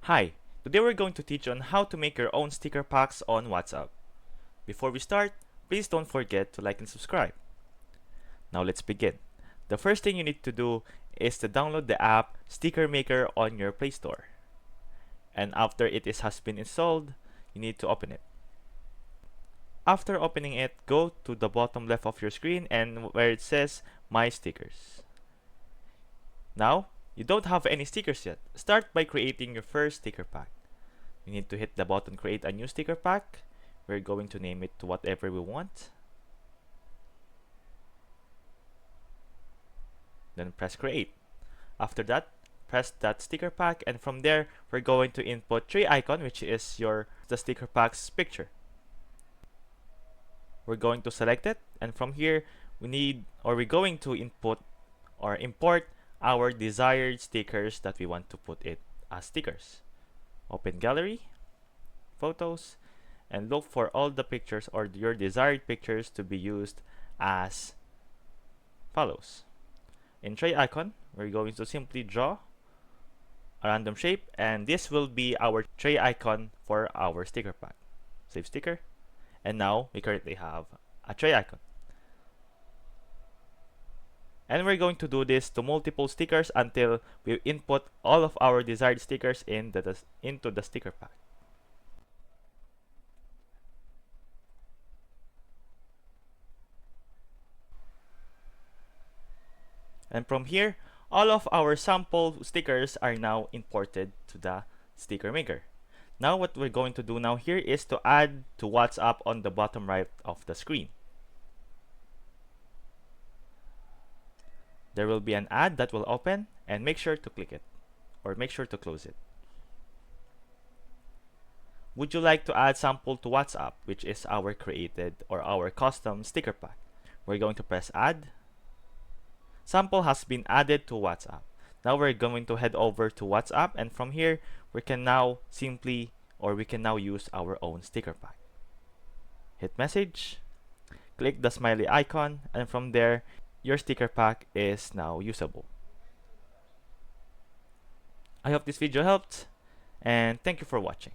Hi, today we're going to teach you on how to make your own sticker packs on WhatsApp. Before we start, please don't forget to like and subscribe. Now let's begin. The first thing you need to do is to download the app Sticker Maker on your Play Store. And after has been installed, you need to open it. After opening it, go to the bottom left of your screen and where it says My Stickers. Now, you don't have any stickers yet. Start by creating your first sticker pack. You need to hit the button Create a New Sticker Pack. We're going to name it to whatever we want. Then press Create. After that, press that sticker pack, and from there, we're going to input tray icon, which is the sticker pack's picture. We're going to select it, and from here, we're going to input or import our desired stickers that we want to put it as stickers. Open Gallery, Photos, and look for all the pictures or your desired pictures to be used as follows. In tray icon, we're going to simply draw a random shape, and this will be our tray icon for our sticker pack. Save sticker, and now we currently have a tray icon. And we're going to do this to multiple stickers until we input all of our desired stickers into the sticker pack. And from here, all of our sample stickers are now imported to the sticker maker. Now what we're going to do now here is to add to WhatsApp on the bottom right of the screen. There will be an ad that will open, and make sure to click it or make sure to close it. Would you like to add sample to WhatsApp, which is our created or our custom sticker pack? We're going to press add. Sample has been added to WhatsApp. Now we're going to head over to WhatsApp, and from here we can now use our own sticker pack. Hit message, click the smiley icon, and from there your sticker pack is now usable. I hope this video helped, and thank you for watching.